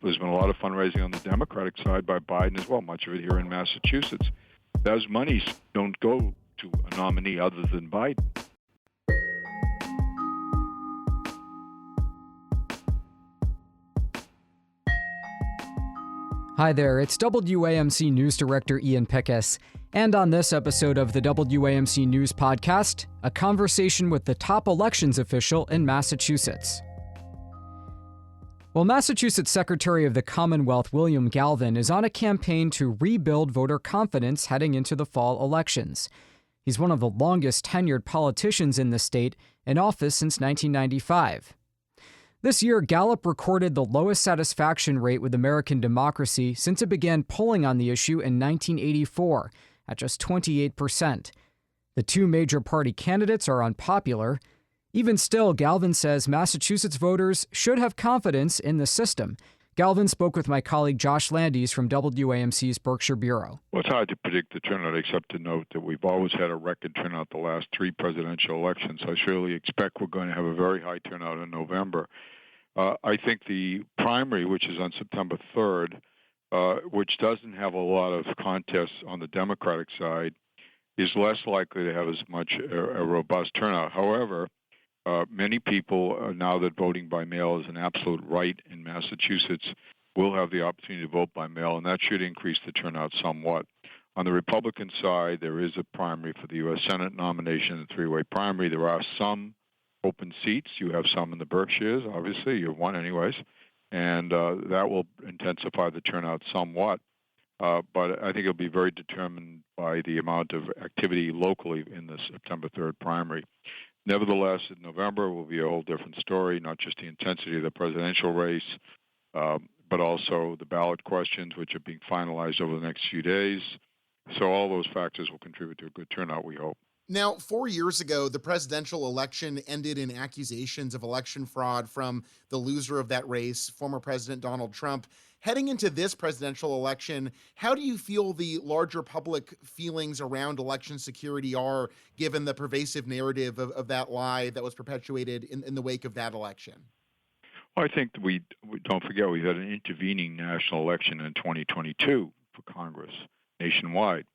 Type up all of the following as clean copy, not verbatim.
There's been a lot of fundraising on the Democratic side by Biden as well, much of it here in Massachusetts. Those monies don't go to a nominee other than Biden. Hi there, it's WAMC News Director Ian Pickus, and on this episode of the WAMC News Podcast, a conversation with the top elections official in Massachusetts. Well, Massachusetts Secretary of the Commonwealth William Galvin is on a campaign to rebuild voter confidence heading into the fall elections. He's one of the longest tenured politicians in the state, in office since 1995. This year, Gallup recorded the lowest satisfaction rate with American democracy since it began polling on the issue in 1984, at just 28%. The two major party candidates are unpopular. Even still, Galvin says Massachusetts voters should have confidence in the system. Galvin spoke with my colleague Josh Landis from WAMC's Berkshire Bureau. Well, it's hard to predict the turnout, except to note that we've always had a record turnout the last three presidential elections. I surely expect we're going to have a very high turnout in November. I think the primary, which is on September 3rd, which doesn't have a lot of contests on the Democratic side, is less likely to have as much a robust turnout. However, many people, now that voting by mail is an absolute right in Massachusetts, will have the opportunity to vote by mail, and that should increase the turnout somewhat. On the Republican side, there is a primary for the U.S. Senate nomination, a three-way primary. There are some open seats. You have some in the Berkshires, obviously. You have one anyways, and that will intensify the turnout somewhat. But I think it'll be very determined by the amount of activity locally in the September 3rd primary. Nevertheless, in November will be a whole different story, not just the intensity of the presidential race, but also the ballot questions, which are being finalized over the next few days. So all those factors will contribute to a good turnout, we hope. Now, 4 years ago, the presidential election ended in accusations of election fraud from the loser of that race, former President Donald Trump. Heading into this presidential election, how do you feel the larger public feelings around election security are, given the pervasive narrative of that lie that was perpetuated in the wake of that election? Well, I think we don't forget we had an intervening national election in 2022 for Congress nationwide.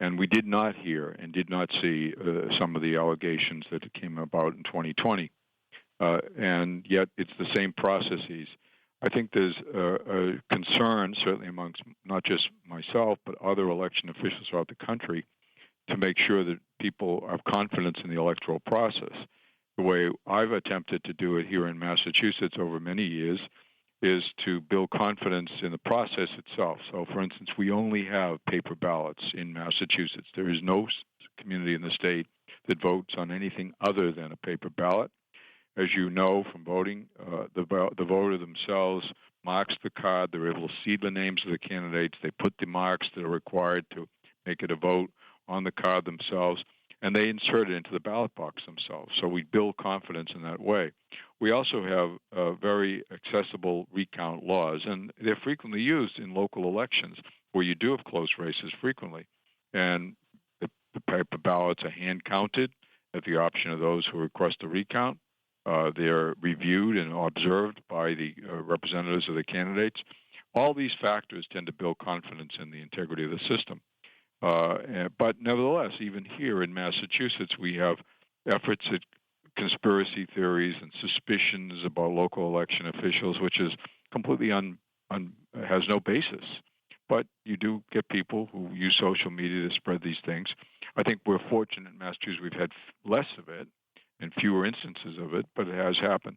And we did not hear and did not see some of the allegations that came about in 2020. And yet it's the same processes. I think there's a concern, certainly amongst not just myself, but other election officials throughout the country, to make sure that people have confidence in the electoral process. The way I've attempted to do it here in Massachusetts over many years is to build confidence in the process itself. So, for instance, we only have paper ballots in Massachusetts. There is no community in the state that votes on anything other than a paper ballot. As you know from voting, the voter themselves marks the card. They're able to see the names of the candidates. They put the marks that are required to make it a vote on the card themselves, and they insert it into the ballot box themselves. So we build confidence in that way. We also have very accessible recount laws, and they're frequently used in local elections where you do have close races frequently. And the paper ballots are hand-counted at the option of those who request a recount. They're reviewed and observed by the representatives of the candidates. All these factors tend to build confidence in the integrity of the system. But nevertheless, even here in Massachusetts, we have efforts at conspiracy theories and suspicions about local election officials, which is completely has no basis. But you do get people who use social media to spread these things. I think we're fortunate in Massachusetts we've had less of it and fewer instances of it, but it has happened.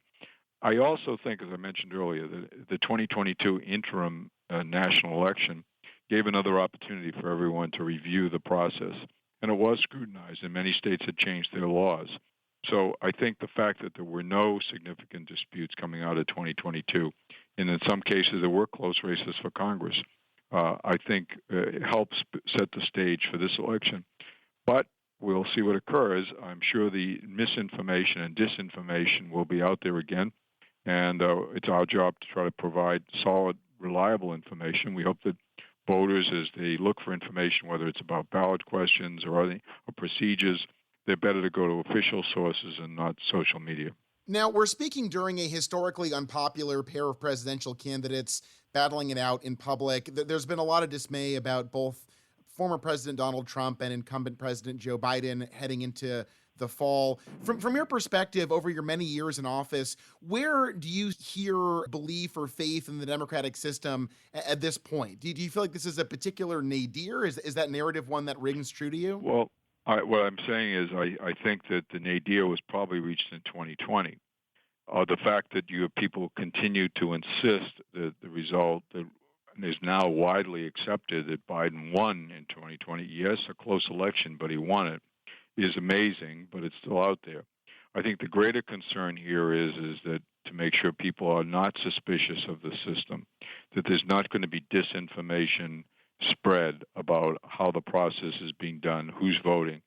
I also think, as I mentioned earlier, that the 2022 interim national election gave another opportunity for everyone to review the process. And it was scrutinized, and many states had changed their laws. So I think the fact that there were no significant disputes coming out of 2022, and in some cases there were close races for Congress, I think helps set the stage for this election. But we'll see what occurs. I'm sure the misinformation and disinformation will be out there again, and it's our job to try to provide solid, reliable information. We hope that voters, as they look for information, whether it's about ballot questions or procedures, they're better to go to official sources and not social media. Now, we're speaking during a historically unpopular pair of presidential candidates battling it out in public. There's been a lot of dismay about both former President Donald Trump and incumbent President Joe Biden heading into the fall. From your perspective, over your many years in office, where do you hear belief or faith in the democratic system at this point? Do you feel like this is a particular nadir? Is that narrative one that rings true to you? Well, what I'm saying is I think that the nadir was probably reached in 2020. The fact that you have people continue to insist that the result that is now widely accepted that Biden won in 2020, yes, a close election, but he won it, is amazing, but it's still out there. I think the greater concern here is that to make sure people are not suspicious of the system, that there's not going to be disinformation spread about how the process is being done, who's voting.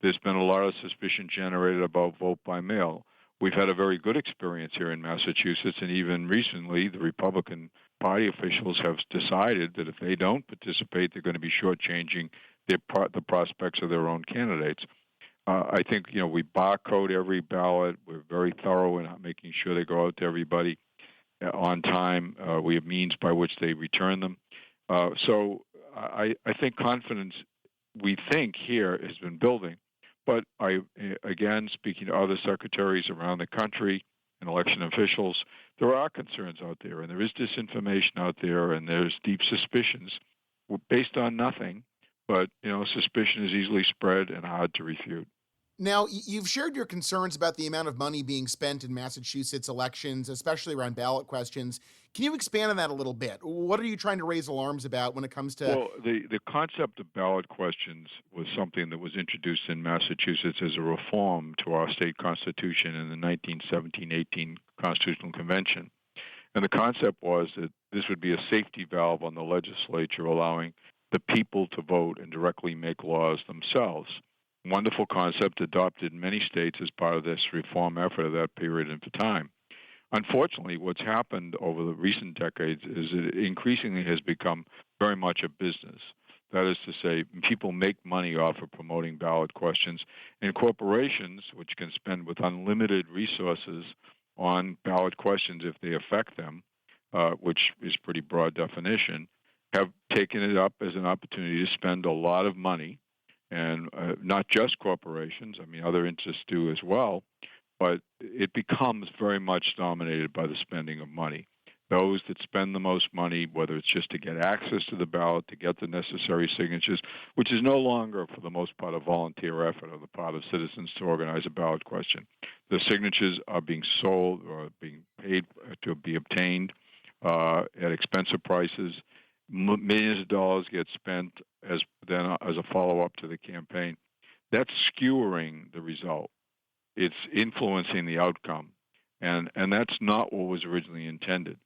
There's been a lot of suspicion generated about vote by mail. We've had a very good experience here in Massachusetts, and even recently, the Republican Party officials have decided that if they don't participate, they're going to be shortchanging the prospects of their own candidates. I think, we barcode every ballot. We're very thorough in making sure they go out to everybody on time. We have means by which they return them. So I think confidence, we think here, has been building. But again, speaking to other secretaries around the country and election officials, there are concerns out there, and there is disinformation out there, and there's deep suspicions based on nothing. But, suspicion is easily spread and hard to refute. Now, you've shared your concerns about the amount of money being spent in Massachusetts elections, especially around ballot questions. Can you expand on that a little bit? What are you trying to raise alarms about when it comes to... Well, the concept of ballot questions was something that was introduced in Massachusetts as a reform to our state constitution in the 1917-18 Constitutional Convention. And the concept was that this would be a safety valve on the legislature, allowing the people to vote and directly make laws themselves. Wonderful concept adopted in many states as part of this reform effort of that period of time. Unfortunately, what's happened over the recent decades is it increasingly has become very much a business. That is to say, people make money off of promoting ballot questions, and corporations, which can spend with unlimited resources on ballot questions if they affect them, which is pretty broad definition, have taken it up as an opportunity to spend a lot of money. And not just corporations, other interests do as well, but it becomes very much dominated by the spending of money. Those that spend the most money, whether it's just to get access to the ballot, to get the necessary signatures, which is no longer, for the most part, a volunteer effort on the part of citizens to organize a ballot question. The signatures are being sold or being paid to be obtained at expensive prices. Millions of dollars get spent as a follow-up to the campaign. That's skewering the result. It's influencing the outcome, and that's not what was originally intended.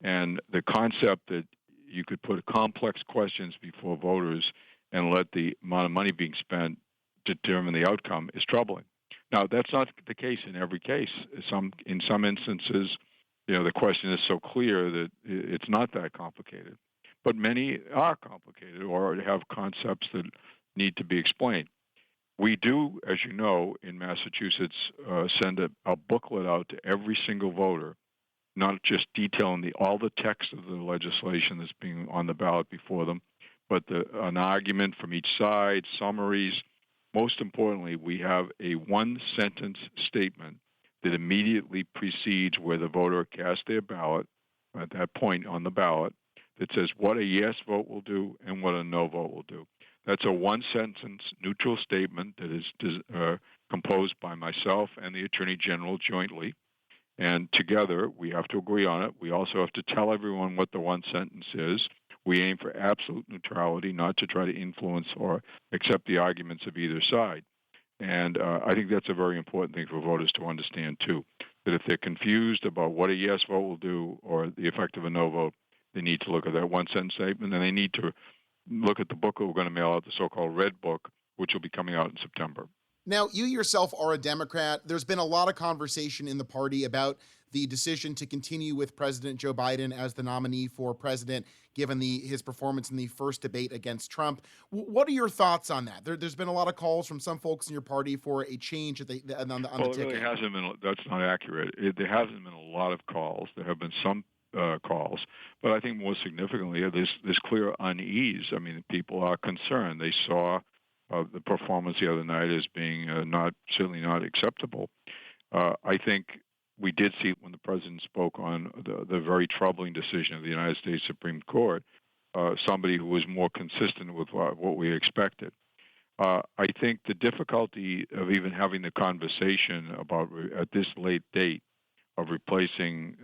And the concept that you could put complex questions before voters and let the amount of money being spent determine the outcome is troubling. Now, that's not the case in every case. In some instances, the question is so clear that it's not that complicated. But many are complicated or have concepts that need to be explained. We do, as you know, in Massachusetts, send a booklet out to every single voter, not just detailing all the text of the legislation that's being on the ballot before them, but an argument from each side, summaries. Most importantly, we have a one-sentence statement that immediately precedes where the voter casts their ballot at that point on the ballot, that says what a yes vote will do and what a no vote will do. That's a one-sentence neutral statement that is composed by myself and the Attorney General jointly. And together, we have to agree on it. We also have to tell everyone what the one sentence is. We aim for absolute neutrality, not to try to influence or accept the arguments of either side. And I think that's a very important thing for voters to understand, too, that if they're confused about what a yes vote will do or the effect of a no vote, they need to look at that one-sentence statement, and they need to look at the book that we're going to mail out, the so-called Red Book, which will be coming out in September. Now, you yourself are a Democrat. There's been a lot of conversation in the party about the decision to continue with President Joe Biden as the nominee for president, given his performance in the first debate against Trump. What are your thoughts on that? There's been a lot of calls from some folks in your party for a change on the ticket. It really hasn't been. That's not accurate. There hasn't been a lot of calls. There have been some calls, but I think more significantly, there's clear unease. I mean, people are concerned. They saw the performance the other night as being certainly not acceptable. I think we did see when the president spoke on the very troubling decision of the United States Supreme Court, somebody who was more consistent with what we expected. I think the difficulty of even having the conversation about at this late date of replacing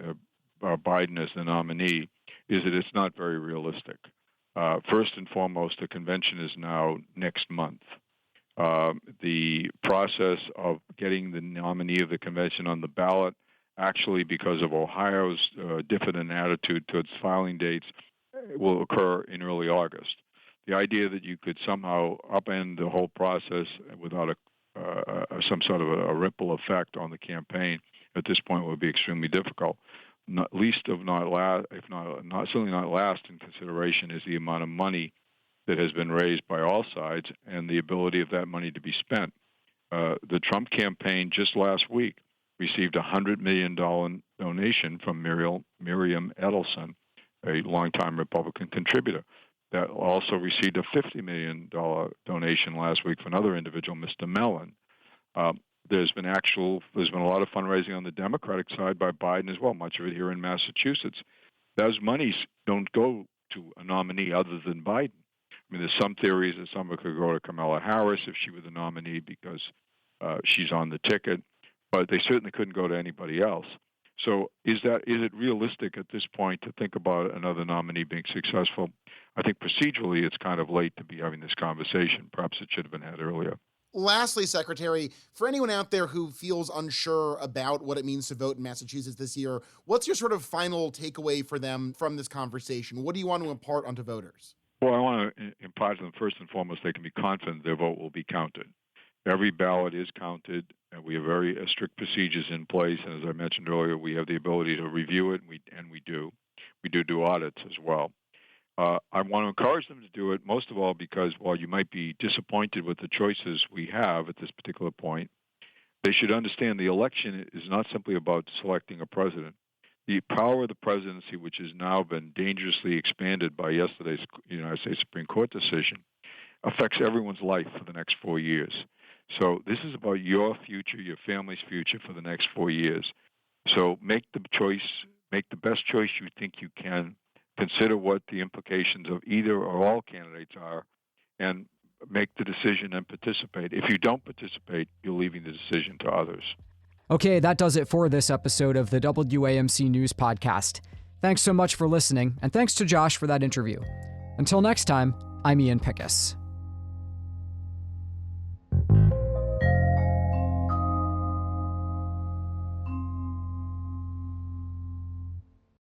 Biden as the nominee is that it's not very realistic. First and foremost, the convention is now next month. The process of getting the nominee of the convention on the ballot, actually because of Ohio's diffident attitude towards filing dates, will occur in early August. The idea that you could somehow upend the whole process without some sort of a ripple effect on the campaign at this point would be extremely difficult. Certainly not last in consideration is the amount of money that has been raised by all sides and the ability of that money to be spent. The Trump campaign just last week received a $100 million donation from Miriam Edelson, a longtime Republican contributor. That also received a $50 million donation last week from another individual, Mr. Mellon. There's been a lot of fundraising on the Democratic side by Biden as well, much of it here in Massachusetts. Those monies don't go to a nominee other than Biden. I mean, there's some theories that some of it could go to Kamala Harris if she were the nominee because she's on the ticket, but they certainly couldn't go to anybody else. So is it realistic at this point to think about another nominee being successful? I think procedurally it's kind of late to be having this conversation. Perhaps it should have been had earlier. Lastly, Secretary, for anyone out there who feels unsure about what it means to vote in Massachusetts this year, what's your sort of final takeaway for them from this conversation? What do you want to impart onto voters? Well, I want to impart to them, first and foremost, they can be confident their vote will be counted. Every ballot is counted, and we have very strict procedures in place. And as I mentioned earlier, we have the ability to review it, and we do. We do audits as well. I want to encourage them to do it, most of all, because while you might be disappointed with the choices we have at this particular point, they should understand the election is not simply about selecting a president. The power of the presidency, which has now been dangerously expanded by yesterday's United States Supreme Court decision, affects everyone's life for the next 4 years. So this is about your future, your family's future for the next 4 years. So make the best choice you think you can. Consider what the implications of either or all candidates are, and make the decision and participate. If you don't participate, you're leaving the decision to others. Okay, that does it for this episode of the WAMC News Podcast. Thanks so much for listening, and thanks to Josh for that interview. Until next time, I'm Ian Pickus.